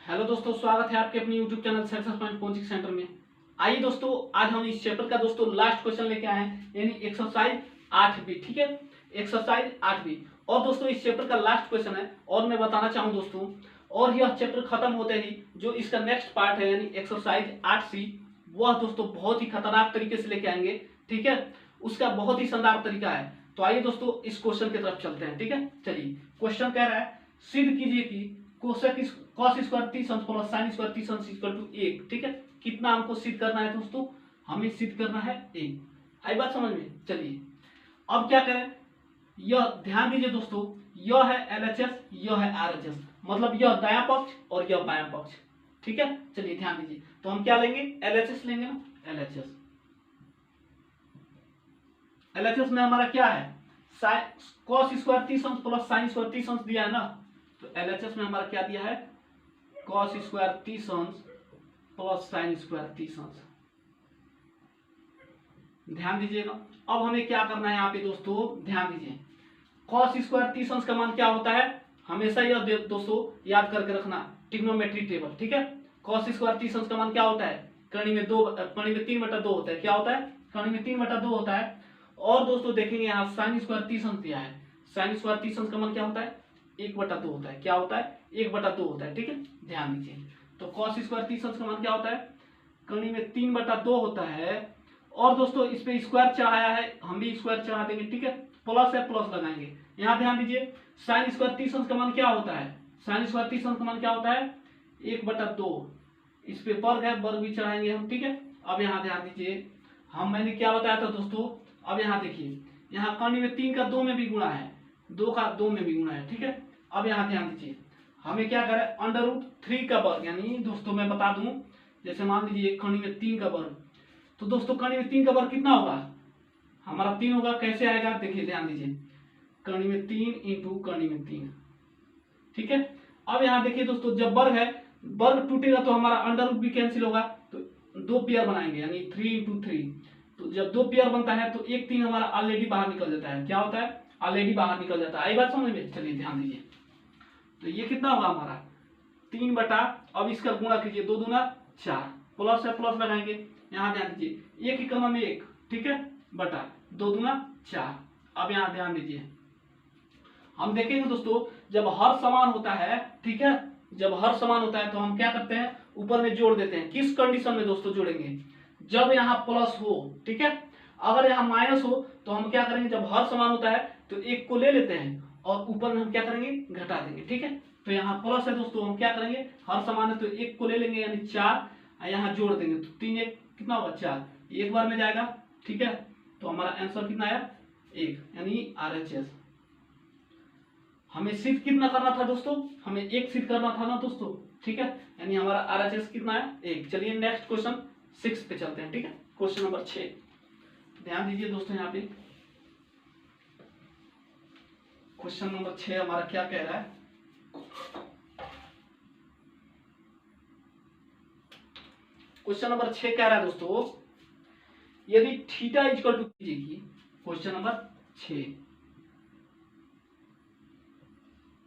Hello दोस्तों, स्वागत है आपके अपने YouTube channel success point coaching centre में। आइए दोस्तों, आज हम इस चैप्टर का दोस्तों लास्ट क्वेश्चन लेके आए हैं, यानी एक्सरसाइज 8B। ठीक है, एक्सरसाइज 8B। और दोस्तों इस चैप्टर का लास्ट क्वेश्चन है। और मैं बताना चाहूँ दोस्तों, और यह चैप्टर खत्म होते ही जो इसका नेक्स्ट पार्ट है यानी एक्सरसाइज 8C, वह दोस्तों बहुत ही खतरनाक तरीके से लेके आएंगे। ठीक है, उसका बहुत ही शानदार तरीका है। तो आइए दोस्तों इस क्वेश्चन की तरफ चलते हैं। ठीक है, चलिए क्वेश्चन कह रहा है, सिद्ध कीजिए कि कोसेक कॉस स्क्वायर 30 अंश प्लस साइन स्क्वायर 30 अंश इक्वल टू 1। ठीक है, कितना हमको सिद्ध करना है दोस्तों? हमें सिद्ध करना है 1। आई बात समझ में? चलिए अब क्या करें, यह ध्यान दीजिए दोस्तों, यह है LHS, यह है RHS, मतलब यह दायां पक्ष और यह बायां पक्ष। ठीक है, चलिए ध्यान दीजिए, तो हम क्या लेंगे? LHS लेंगे ना। LHS में हमारा क्या है? कॉस स्क्वायर 30 अंश प्लस साइन स्क्वायर 30 अंश दिया है ना। तो LHS में हमारा क्या दिया है? कॉस स्क्वायर 30 अंश प्लस साइन स्क्वायर 30 अंश। ध्यान दीजिएगा, अब हमें क्या करना है यहाँ पे दोस्तों, ध्यान दीजिए। कॉस स्क्वायर 30 अंश का मान क्या होता है? हमेशा यह दोस्तों याद करके रखना, ट्रिग्नोमेट्री टेबल। ठीक है, कॉस स्क्वायर 30 अंश का मान क्या होता है? कर्ण में 3/2 होता है। क्या होता है? कर्ण में 3/2 होता है। और दोस्तों देखेंगे यहाँ साइन स्क्वायर 30 अंश दिया है। साइन स्क्वायर 30 अंश का मान क्या होता है? 1/2 होता है। क्या होता है? 1/2 होता है। ठीक है, ध्यान दीजिए, तो कॉस स्क्वायर 30 अंश का मान क्या होता है? कर्ण में 3/2 होता है। और दोस्तों इस पे स्क्वायर चढ़ाया है, हम भी स्क्वायर चढ़ा देंगे। ठीक है, प्लस है, प्लस लगाएंगे। यहाँ ध्यान दीजिए, साइन स्क्वायर 30 अंश का मान क्या होता है? साइन स्क्वायर 30 अंश का मान क्या होता है? 1/2। इस पे वर्ग है, वर्ग भी चढ़ाएंगे हम। ठीक है, अब यहाँ ध्यान दीजिए, मैंने क्या बताया था दोस्तों, अब यहाँ देखिए, यहाँ कर्ण में 3 का 2 में भी गुणा है, 2 का 2 में भी गुणा है। ठीक है, अब यहाँ ध्यान दीजिए, हमें क्या करें? √3 का वर्ग, यानी दोस्तों मैं बता दूं, जैसे मान लीजिए कर्ण में 3 का वर्ग, तो दोस्तों कर्ण में 3 का वर्ग कितना होगा? हमारा 3 होगा। कैसे आएगा? देखिए ध्यान दीजिए, कर्ण में 3 इंटू कर्ण में 3। ठीक है, अब यहाँ देखिए दोस्तों, जब वर्ग है, वर्ग टूटेगा तो हमारा अंडर रूट भी कैंसिल होगा, तो 2 पेयर बनाएंगे, यानी 3 इंटू 3। तो जब 2 पेयर बनता है तो 1 3 हमारा ऑलरेडी बाहर निकल जाता है। क्या होता है? ऑलरेडी बाहर निकल जाता है। आई बात समझ में? चलिए ध्यान दीजिए, तो ये कितना होगा हमारा? 3 बटा, अब इसका गुणा कीजिए, 2 दूना 4, प्लस है, प्लस लगाएंगे। यहाँ ध्यान दीजिए, 1 की कमा में 1, ठीक है, बटा 2 दूना 4। अब यहाँ ध्यान दीजिए, हम देखेंगे दोस्तों, जब हर समान होता है, ठीक है, जब हर समान होता है तो हम क्या करते हैं? ऊपर में जोड़ देते हैं। किस कंडीशन में दोस्तों जोड़ेंगे? जब यहाँ प्लस हो। ठीक है, अगर यहाँ माइनस हो तो हम क्या करेंगे? जब हर समान होता है तो 1 को ले लेते हैं और ऊपर में हम क्या करेंगे? घटा देंगे। ठीक है, तो यहाँ प्लस है दोस्तों, हम क्या करेंगे? हर समान है तो 1 को ले लेंगे, यानी 4, यहाँ जोड़ देंगे तो 3 1 कितना होगा? 4, एक बार में जाएगा। ठीक है, तो हमारा आंसर कितना आया? 1, यानी RHS। हमें सिद्ध कितना करना था दोस्तों? हमें 1 सिद्ध करना था ना दोस्तों। ठीक है, यानी हमारा RHS कितना है? 1। चलिए नेक्स्ट क्वेश्चन 6 पे चलते हैं। ठीक है, क्वेश्चन नंबर 6, ध्यान दीजिए दोस्तों, यहाँ पे क्वेश्चन नंबर 6 हमारा क्या कह रहा है? क्वेश्चन नंबर 6 कह रहा है दोस्तों, यदि थीटा इक्वल टू कीजिए, क्वेश्चन नंबर 6,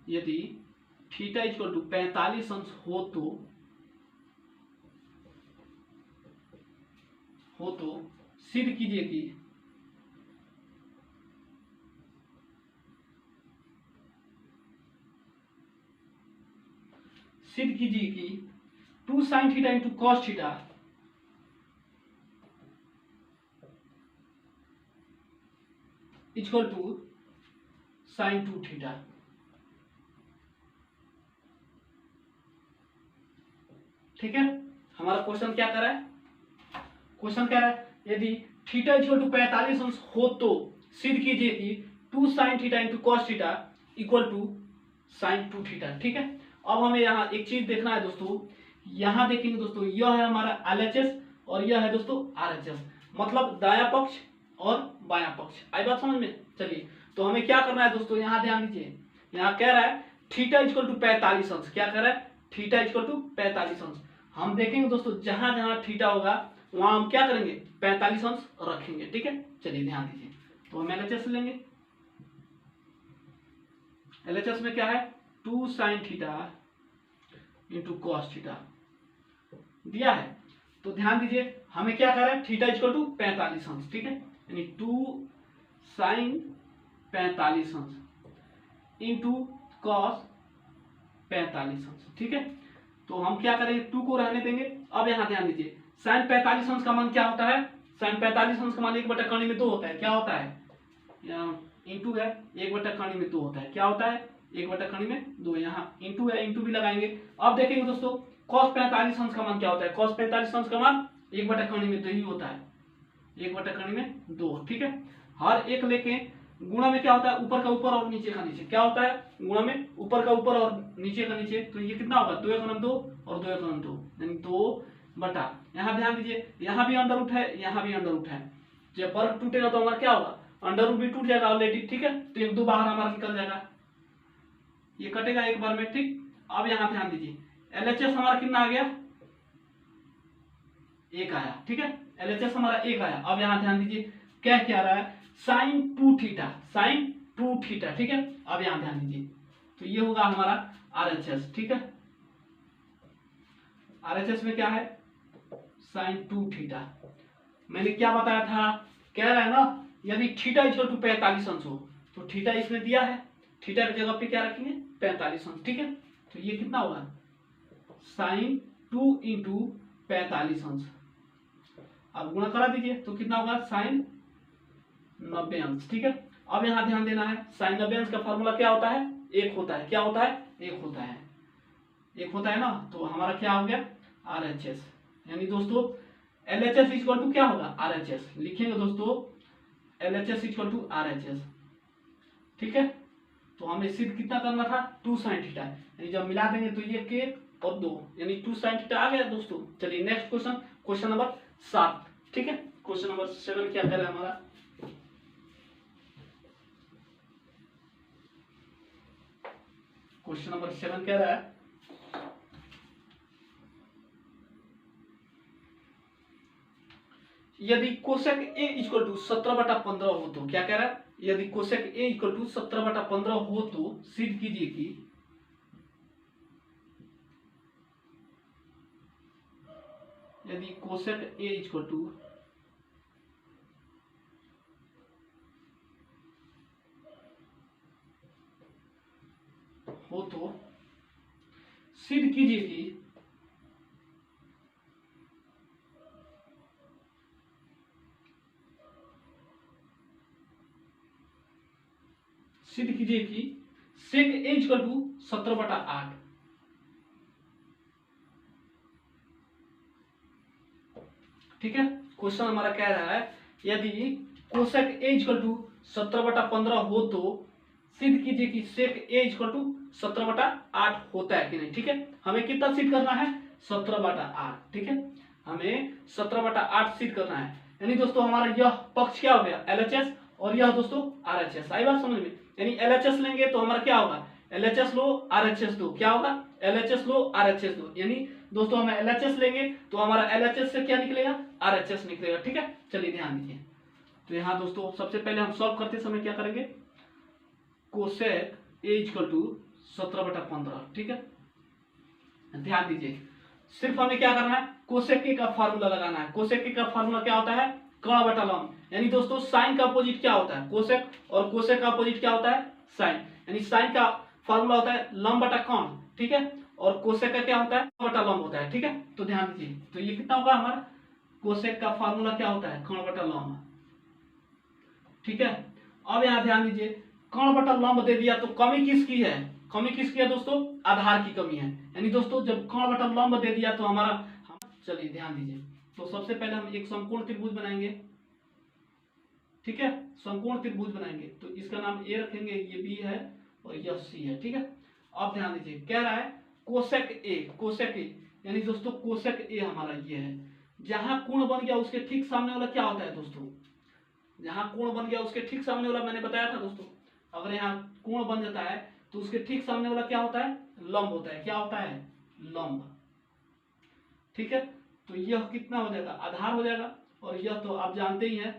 यदि थीटा इक्वल टू 45 अंश हो तो सिद्ध कीजिए कि सिद्ध कीजिए कि 2 sin theta into cos theta equal to sin 2 theta. ठीक है, हमारा क्वेश्चन क्या कर रहा है? क्वेश्चन कह रहा है, यदि थीटा इक्वल टू 45 अंश हो तो सिद्ध कीजिए कि 2 sin theta into cos theta equal to sin 2 theta. ठीक है, अब हमें यहाँ एक चीज देखना है दोस्तों, यहाँ देखेंगे दोस्तों, यह है हमारा LHS और यह है दोस्तों RHS, मतलब दायां पक्ष और बायां पक्ष। आई बात समझ में? चलिए, तो हमें क्या करना है दोस्तों, यहाँ ध्यान दीजिए, यहाँ कह रहा है थीटा इक्वल टू 45 अंश। क्या कह रहा है? थीटा इक्वल टू 45 अंश। हम देखेंगे दोस्तों, जहां जहां थीटा होगा वहां हम क्या करेंगे? 45 अंश रखेंगे। ठीक है, चलिए ध्यान दीजिए, तो हम LHS लेंगे। LHS में क्या है? 2 sin theta into cos theta दिया है। तो ध्यान दीजिए हमें क्या कर रहा है, थीटा इक्वल टू 45 अंश, ठीक है, यानी 2 साइन 45 अंश इंटू कॉस 45 अंश, ठीक है। तो हम क्या करेंगे, 2 को रहने देंगे। अब यहाँ ध्यान दीजिए साइन 45 अंश का मान क्या होता है, साइन 45 अंश का मान 1/2 में 2 होता है, क्या होता है, इंटू है 1/2 में 2 होता है, क्या होता है 1/2 में 2, यहाँ इंटू है, इंटू भी लगाएंगे। अब देखेंगे दोस्तों cos 45 अंश का मान क्या होता है, cos 45 अंश का मान 1/2 में 2 ही होता है, 1/2 में 2, ठीक है। हर एक लेके गुणा में क्या होता है, ऊपर का ऊपर और नीचे का नीचे, क्या होता है गुणा में ऊपर का ऊपर और नीचे का नीचे, तो ये कितना होगा 2 × 2 और 2 × 2 यानी 2 बटा, यहाँ ध्यान दीजिए यहाँ भी अंडर रूट है, यहाँ भी अंडर रूट है, जब वर्ग टूटेगा तो हमारा क्या होगा, अंडर रूट भी टूट जाएगा ऑलरेडी, ठीक है, तो 1 2 बाहर हमारा निकल जाएगा, ये कटेगा एक बार में, ठीक। अब यहाँ ध्यान दीजिए LHS हमारा कितना आ गया, 1 आया, ठीक है, LHS हमारा 1 आया। अब यहाँ ध्यान दीजिए क्या आ रहा है, साइन 2 थीटा, साइन 2 थीटा, ठीक है। अब यहाँ ध्यान दीजिए तो ये होगा हमारा RHS, ठीक है, RHS में क्या है साइन 2 थीटा। मैंने क्या बताया था, कह रहा है ना यदि थीटा इक्वल टू 45 अंश हो तो थीटा इसमें दिया है, थीटा की जगह पे क्या रखेंगे 45 अंश, ठीक है। तो ये कितना होगा साइन 2 इंटू 45 अंश, अब गुणा करा दीजिए तो कितना होगा साइन 90 अंश, ठीक है। अब यहाँ ध्यान देना है साइन 90 अंश का फॉर्मूला क्या होता है, 1 होता है, क्या होता है 1 होता है, 1 होता है ना। तो हमारा क्या हो गया RHS, यानी दोस्तों LHS इक्वल टू क्या होगा RHS, लिखेंगे दोस्तों LHS इक्वल टू RHS, ठीक है। तो हमें सिद्ध कितना करना था 2 साइन थीटा, यानी जब मिला देंगे तो ये के और 2 यानी 2 साइन थीटा आ गया दोस्तों। चलिए नेक्स्ट क्वेश्चन, क्वेश्चन नंबर 7, ठीक है। क्वेश्चन नंबर 7 क्या कह रहा है हमारा, क्वेश्चन नंबर 7 कह रहा है यदि कोसेक A इक्वल टू 17/15 हो तो, क्या कह रहा है, यदि कोसेक A इक्वल टू 17/15 हो तो सिद्ध कीजिए कि यदि कोसेक A इक्वल टू हो तो सिद्ध कीजिए कि सेक A इक्वल टू 17/8, ठीक है। क्वेश्चन हमारा कह रहा है यदि कोसेक A इक्वल टू 17/15 हो तो सिद्ध कीजिए कि सेक A इक्वल टू 17/8 होता है कि नहीं, ठीक है। हमें कितना सिद्ध करना है 17/8, ठीक है, हमें 17/8 सिद्ध करना है। यानी दोस्तों हमारा यह पक्ष क्या हो गया LHS और यह दोस्तों RHS, आई बात समझ में, यानी LHS लेंगे तो हमारा क्या होगा LHS लो RHS दो, क्या होगा LHS लो RHS दो, यानी दोस्तों हमें LHS लेंगे तो हमारा LHS से क्या निकलेगा RHS निकलेगा, ठीक है। चलिए ध्यान दीजिए तो यहाँ दोस्तों सबसे पहले हम सॉल्व करते समय क्या करेंगे, कोसेक A इक्वल टू 17/15, ठीक है। ध्यान दीजिए सिर्फ हमें क्या करना है कोसेक के का फार्मूला लगाना है। कोसेक के का फार्मूला क्या होता है कर्ण बटा लंब, यानी दोस्तों साइन का अपोजिट क्या होता है कोसेक और कोसेक का अपोजिट क्या होता है साइन, यानी साइन का फार्मूला होता है लंब बटा कर्ण, ठीक है, और कोसेक का क्या होता है बटा लंब होता है, ठीक है। तो ध्यान दीजिए तो ये कितना होगा हमारा कोसेक का फार्मूला क्या होता है कर्ण बटा लंब, ठीक है। अब यहाँ ध्यान दीजिए कर्ण बटा लंब दे दिया तो कमी किसकी है, कमी किसकी है दोस्तों आधार की कमी है, यानी दोस्तों जब कर्ण बटा लंब दे दिया तो हमारा, चलिए ध्यान दीजिए तो सबसे पहले हम एक समकोण त्रिभुज बनाएंगे, ठीक है, समकोण त्रिभुज बनाएंगे तो इसका नाम A रखेंगे, ये B है और यह C है, ठीक है। अब ध्यान दीजिए कह रहा है कोसेक A, यानी दोस्तों कोसेक A हमारा ये है, जहां कोण बन गया उसके ठीक सामने वाला क्या होता है दोस्तों, जहां कोण बन गया उसके ठीक सामने वाला मैंने बताया था दोस्तों, अगर यहाँ कोण बन जाता है तो उसके ठीक सामने वाला क्या होता है लंब होता है, क्या होता है लंब, ठीक है। तो यह कितना हो जाएगा आधार हो जाएगा, और यह तो आप जानते ही हैं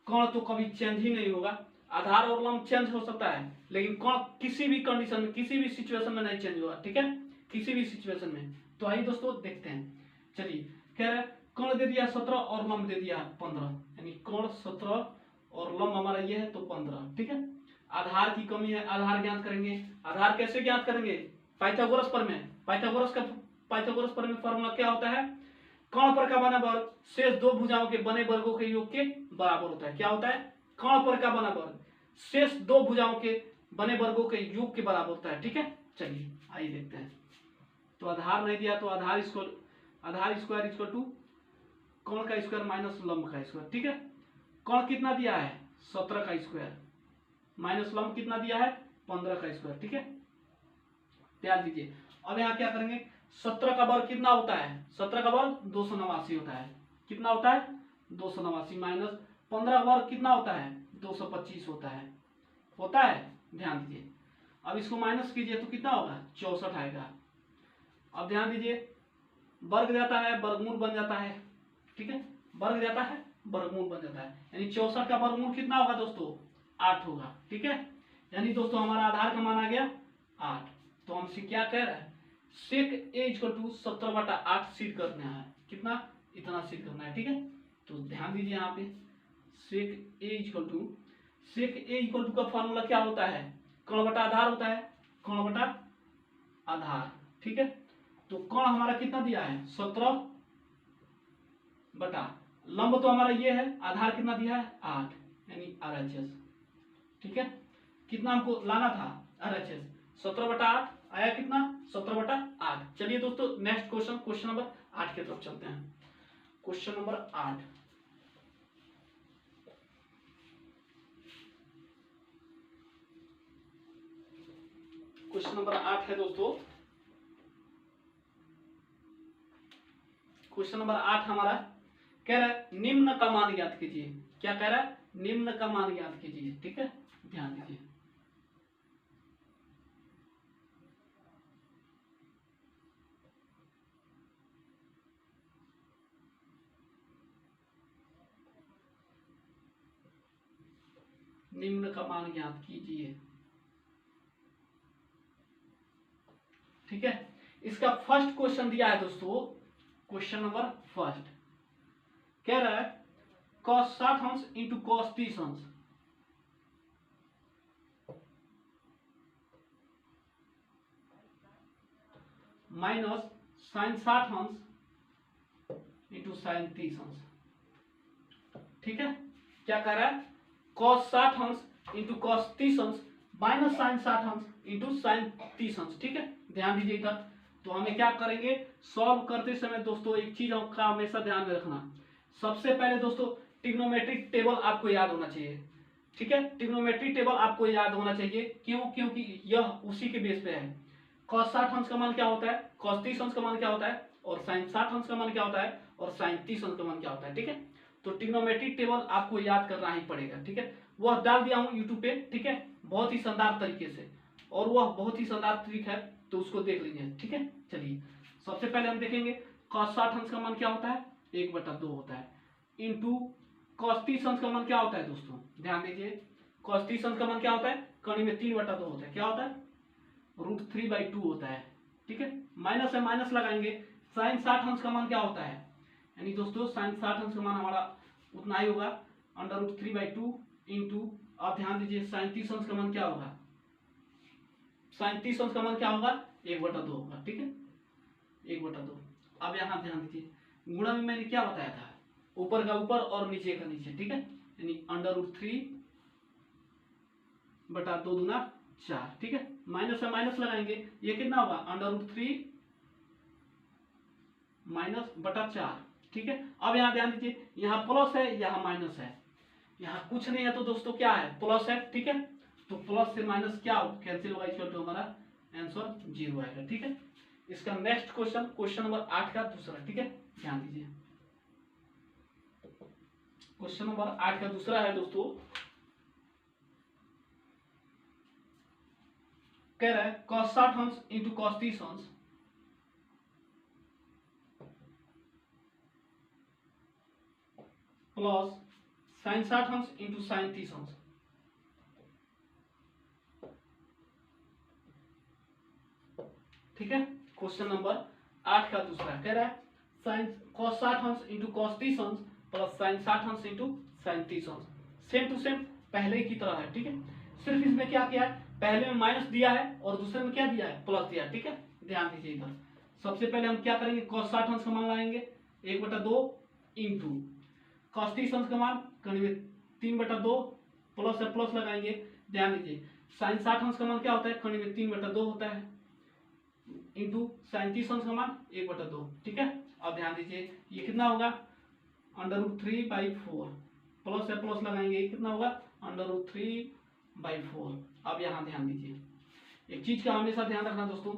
कर्ण तो कभी चेंज ही नहीं होगा, आधार और लंब चेंज हो सकता है लेकिन कर्ण किसी भी कंडीशन में किसी भी सिचुएशन में नहीं चेंज होगा, ठीक है, किसी भी सिचुएशन में। तो आइए दोस्तों देखते हैं। चलिए, कह रहा है कर्ण दे दिया 17 और लंब दे दिया 15, यानी कर्ण 17 और लंब हमारा ये है तो 15। ठीक है, आधार की कमी है, आधार ज्ञात करेंगे। आधार कैसे ज्ञात करेंगे? पाइथागोरस प्रमेय। पाइथागोरस प्रमेय फॉर्मूला क्या होता है? कर्ण पर का बना वर्ग शेष दो भुजाओं के बने वर्गों के योग के बराबर होता है। क्या होता है? कर्ण पर का बना वर्ग शेष दो भुजाओं के बने वर्गों के योग के बराबर होता है। ठीक है, चलिए आइए देखते हैं। तो आधार नहीं दिया तो आधार स्क्वायर इक्वल टू कर्ण का स्क्वायर माइनस लंब का स्क्वायर। ठीक है, कर्ण कितना दिया है? 17 का स्क्वायर माइनस लंब कितना दिया है? 15 का स्क्वायर। ठीक है, ध्यान दीजिए। अब यहाँ क्या करेंगे? 17 का वर्ग कितना होता है? 17 का वर्ग 289 होता है। कितना होता है? 289 माइनस 15 का वर्ग कितना होता है? 225 होता है। होता है, ध्यान दीजिए। अब इसको माइनस कीजिए तो कितना होगा? 64 आएगा। अब ध्यान दीजिए, वर्ग जाता है वर्गमूल बन जाता है। ठीक है, वर्ग जाता है वर्गमूल बन जाता है, यानी 64 का वर्गमूल कितना होगा दोस्तों? 8 होगा। ठीक है, यानी दोस्तों हमारा आधार का मान आ गया 8। तो हमसे क्या कह रहा है? सेक ए इक्वल टू 70/8 सिद्ध करना है। कितना? इतना सिद्ध करना है। ठीक है, तो ध्यान दीजिए यहाँ पे सेक ए इक्वल टू का फॉर्मूला क्या होता है? कर्ण बटा आधार होता है, कर्ण बटा आधार। ठीक है, तो कर्ण हमारा कितना दिया है? 17 बटा लंब तो हमारा ये है, आधार कितना दिया है? 8, यानी RHS। ठीक है, कितना हमको लाना था? RHS 17/8 आया। कितना? 17/8। चलिए दोस्तों नेक्स्ट क्वेश्चन नंबर 8 की तरफ चलते हैं। क्वेश्चन नंबर 8, क्वेश्चन नंबर 8 है दोस्तों। क्वेश्चन नंबर 8 हमारा कह रहा है निम्न का मान ज्ञात कीजिए। क्या कह रहा है? निम्न का मान ज्ञात कीजिए। ठीक है, ध्यान दीजिए। निम्न का मान ज्ञात कीजिए। ठीक है, इसका फर्स्ट क्वेश्चन दिया है दोस्तों। क्वेश्चन नंबर फर्स्ट कह रहा है cos 60 अंश इंटू cos 30 अंश माइनस sin 60 अंश इंटू sin 30 अंश। ठीक है, क्या कह रहा है? cos 60 अंश इंटू cos 30 अंश माइनस sin 60 अंश इंटू sin 30 अंश। ठीक है, ध्यान दीजिए इधर। तो हमें क्या करेंगे? सॉल्व करते समय दोस्तों एक चीज का हमेशा ध्यान में रखना। सबसे पहले दोस्तों ट्रिग्नोमेट्रिक टेबल आपको याद होना चाहिए। ठीक है, ट्रिग्नोमेट्रिक टेबल आपको याद होना चाहिए। क्यों? क्योंकि यह उसी के बेस पे है। cos 60 अंश का मान क्या होता है? cos 30 अंश का मान क्या होता है? और sin 60 अंश का मान क्या होता है? और sin 30 अंश का मान क्या होता है? ठीक है, तो ट्रिग्नोमेट्रिक टेबल आपको याद करना ही पड़ेगा। ठीक है, वह डाल दिया हूँ यूट्यूब पे। ठीक है, बहुत ही शानदार तरीके से, और वह बहुत ही शानदार ट्रिक है, तो उसको देख लीजिए। ठीक है, चलिए सबसे पहले हम देखेंगे cos 60 अंश का मान क्या होता है? 1/2 होता है, इंटू cos 30 अंश का मान क्या होता है दोस्तों? ध्यान दीजिए, cos 30 अंश का मान क्या होता है? कर्ण में 3/2 होता है। क्या होता है? √3/2 होता है। ठीक है, माइनस है, माइनस लगाएंगे। sin 60 अंश का मान क्या होता है? यानी दोस्तों sin 60 अंश का मान हमारा उतना ही होगा, √3/2 इंटू, आप ध्यान दीजिए sin 30 अंश का मान क्या होगा? sin 30 अंश का मान क्या होगा? 1/2 होगा। ठीक है, 1/2। अब यहाँ ध्यान दीजिए, गुणा में मैंने क्या बताया था? ऊपर का ऊपर और नीचे का नीचे। ठीक है, यानी √3/2 दूना 4। ठीक है, माइनस है, माइनस लगाएंगे, ये कितना होगा? √3 माइनस बटा 4। ठीक है, अब यहाँ ध्यान दीजिए, यहाँ प्लस है, यहाँ माइनस है, यहाँ कुछ नहीं है तो दोस्तों क्या है? प्लस है। ठीक है, तो प्लस से माइनस क्या कैंसिल होगा? इक्वल टू हमारा आंसर 0 आएगा। ठीक है, इसका नेक्स्ट क्वेश्चन नंबर 8 का दूसरा। ठीक है, ध्यान दीजिए, क्वेश्चन नंबर 8 का दूसरा है दोस्तों। कह रहा है cos 60 अंश इंटू cos 30 अंश प्लस sin 60 अंश इंटू sin 30 अंश। ठीक है, क्वेश्चन नंबर 8 का दूसरा कह रहा है साइन cos 60 अंश इंटू cos 30 अंश प्लस साइन 60 अंश इंटू साइन 30 अंश, सेम टू सेम पहले की तरह है। ठीक है, सिर्फ इसमें क्या किया है, पहले में माइनस दिया है और दूसरे में क्या दिया है, प्लस दिया है। ठीक है, ध्यान दीजिए इधर। सबसे पहले हम क्या करेंगे, cos 60 अंश का मान लाएंगे 1/2 इंटू cos 30 अंश का मान करेंगे 3/2 प्लस है प्लस लगाएंगे। ध्यान दीजिए साइन 60 अंश का मान क्या होता है, कणी में 3/2 होता है इंटू साइन 30 अंश का मान 1/2। ठीक है, अब ध्यान दीजिए ये कितना होगा √3/4 प्लस है प्लस लगाएंगे, ये कितना होगा √3/4। अब यहाँ ध्यान दीजिए एक चीज का हमेशा ध्यान रखना दोस्तों,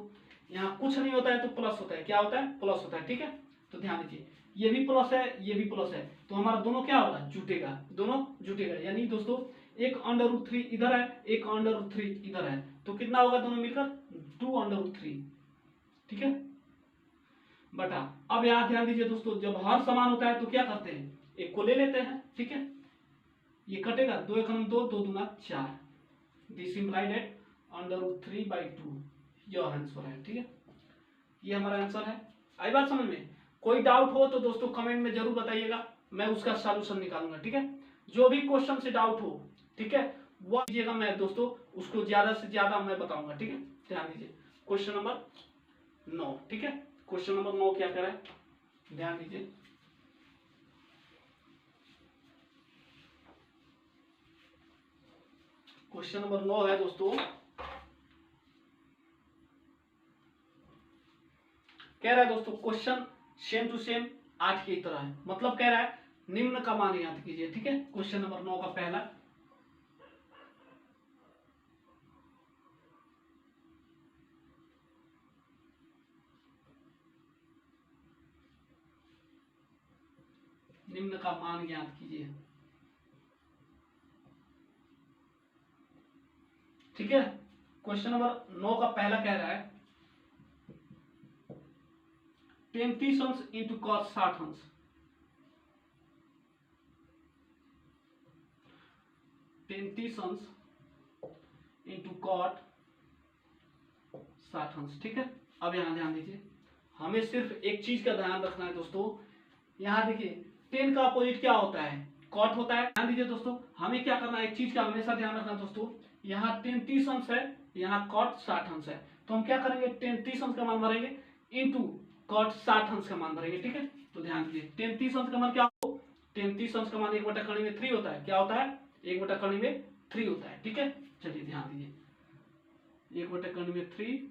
यहाँ कुछ नहीं होता है तो प्लस होता है, क्या होता है, प्लस होता है। ठीक है, तो ध्यान दीजिए ये भी प्लस है ये भी प्लस है, तो हमारा दोनों क्या होगा, जुटेगा, दोनों जुटेगा। यानी दोस्तों एक √3 इधर है एक √3 इधर है, तो कितना होगा दोनों मिलकर 2√3। ठीक है बटा, अब यहाँ ध्यान दीजिए दोस्तों जब हर समान होता है तो क्या करते हैं, एक को ले लेते हैं। ठीक है, ये कटेगा 2 × 2 2 दूना 4, दिस इम्प्लाइड एट √3/2 यह आंसर है। ठीक है, ये हमारा आंसर है। आई बात समझ में, कोई डाउट हो तो दोस्तों कमेंट में जरूर बताइएगा, मैं उसका सॉल्यूशन निकालूंगा। ठीक है, जो भी क्वेश्चन से डाउट हो, ठीक है, वो कीजिएगा, मैं दोस्तों उसको ज्यादा से ज्यादा मैं बताऊंगा। ठीक है, ध्यान दीजिए क्वेश्चन नंबर 9। ठीक है, क्वेश्चन नंबर 9 क्या कह रहा है, ध्यान दीजिए। क्वेश्चन नंबर 9 है दोस्तों, कह रहा है दोस्तों क्वेश्चन सेम टू सेम 8 की तरह है, मतलब कह रहा है निम्न का मान याद कीजिए। ठीक है, क्वेश्चन नंबर 9 का पहला, निम्न का मान याद कीजिए। ठीक है, क्वेश्चन नंबर 9 का पहला कह रहा है 33 अंश इंटू cos 60 अंश, 33 अंश इंटू cot 60 अंश। ठीक है, अब यहां ध्यान दीजिए हमें सिर्फ एक चीज का ध्यान रखना है दोस्तों, यहां देखिए 10 का अपोजिट क्या होता है, कॉट होता है। ध्यान दीजिए दोस्तों हमें क्या करना है, एक चीज का हमेशा ध्यान रखना दोस्तों, यहाँ 33 अंश है यहाँ कॉट 60 अंश है, तो हम क्या करेंगे 33 अंश का मान भरेंगे इंटू कॉट 60 अंश का मान भरेंगे। ठीक है, तो ध्यान दीजिए 33 अंश का मान क्या हो, 33 अंश का मान 1/3 होता है, क्या होता है 1/3 होता है। ठीक है, चलिए ध्यान दीजिए 1/3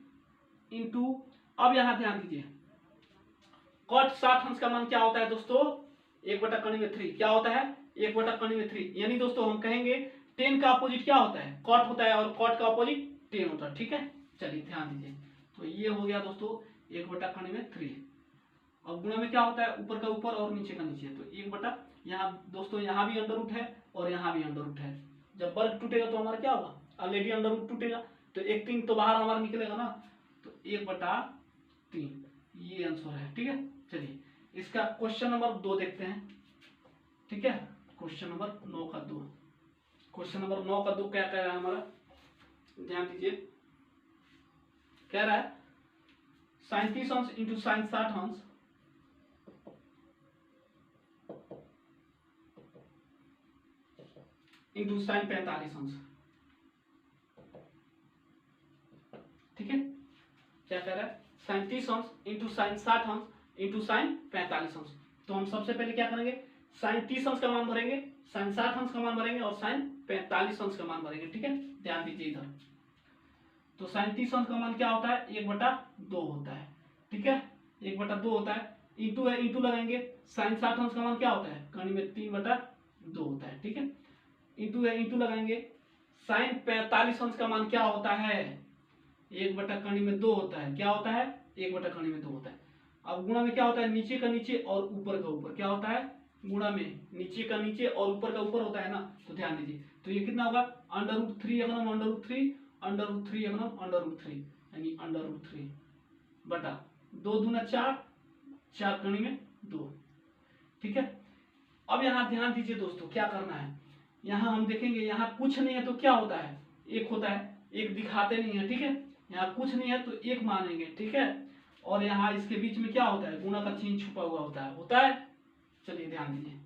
इंटू, अब यहाँ ध्यान दीजिए कॉट 60 अंश का मान क्या होता है दोस्तों 1/3 क्या होता है 1/3, यानी दोस्तों हम कहेंगे 10 का अपोजिट क्या होता है, कॉट होता है और कॉट का अपोजिट 10 होता है। ठीक है, चलिए ध्यान दीजिए, तो ये हो गया दोस्तों 1/3। अब गुणा में क्या होता है, ऊपर का ऊपर और नीचे का नीचे, तो 1 यहाँ दोस्तों यहाँ भी अंडर रूट है और यहाँ भी अंडर रूट है, जब वर्ग टूटेगा तो हमारा क्या होगा, ऑलरेडी अंडर रूट टूटेगा तो 1 3 तो बाहर हमारा निकलेगा ना, तो 1/3 ये आंसर है। ठीक है, चलिए इसका क्वेश्चन नंबर 2 देखते हैं। ठीक है, क्वेश्चन नंबर 9 का 2, क्वेश्चन नंबर 9 का 2 क्या कह रहा है हमारा, ध्यान दीजिए कह रहा है sin 30 अंश इंटू साइन 60 अंश इंटू साइन 45 अंश। ठीक है, क्या कह रहा है sin 30 अंश इंटू साइन 60 अंश इंटू साइन 45 अंश, तो हम सबसे पहले क्या करेंगे साइन 30 अंश का मान भरेंगे, साइन 60 अंश का मान भरेंगे और साइन 45 अंश का मान भरेंगे। ठीक है, ध्यान दीजिए इधर, तो साइन 30 अंश का मान क्या होता है 1/2 होता है। ठीक है, 1/2 होता है, इंटू है इंटू लगाएंगे, साइन 60 अंश का मान क्या होता है कर्ण में 3/2 होता है। ठीक है, इंटू है इंटू लगाएंगे, साइन 45 अंश का मान क्या होता है 1/2 होता है, क्या होता है 1/2 होता है। अब गुणा में क्या होता है, नीचे का नीचे और ऊपर का ऊपर, क्या होता है गुणा में नीचे का नीचे और ऊपर का ऊपर होता है ना, तो ध्यान दीजिए, तो ये कितना होगा √3 √3 यानी √3 बटा 2 दूना 4 4 कणी में 2। ठीक है, अब यहाँ ध्यान दीजिए दोस्तों क्या करना है, यहाँ हम देखेंगे यहाँ कुछ नहीं है तो क्या होता है एक होता है, एक दिखाते नहीं है। ठीक है, यहाँ कुछ नहीं है तो एक मानेंगे। ठीक है, और यहाँ इसके बीच में क्या होता है, गुणा का चिन्ह छुपा हुआ होता है। चलिए ध्यान दीजिए।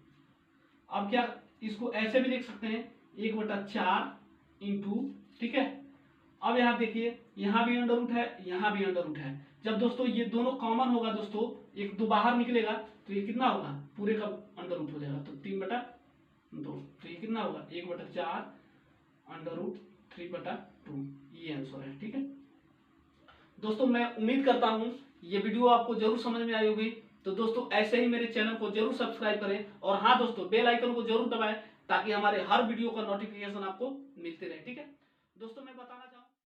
अब क्या इसको ऐसे भी लिख सकते हैं 1/4 इंटू, ठीक है। अब यहाँ देखिए यहाँ भी अंडर रूट है, यहाँ भी अंडर रूट है। जब दोस्तों ये दोनों कॉमन होगा दोस्तों, एक दो बाहर निकलेगा तो ये कितना होगा, पूरे का अंडर रूट हो जाएगा, तो 3/2। तो ये कितना होगा 1/4 अंडर रूट 3/2, ये आंसर है, ठीक है दोस्तों। मैं उम्मीद करता हूँ ये वीडियो आपको जरूर समझ में आई होगी। तो दोस्तों ऐसे ही मेरे चैनल को जरूर सब्सक्राइब करें, और हाँ दोस्तों बेल आइकन को जरूर दबाएं ताकि हमारे हर वीडियो का नोटिफिकेशन आपको मिलते रहे, ठीक है दोस्तों। मैं बताना चाहूँ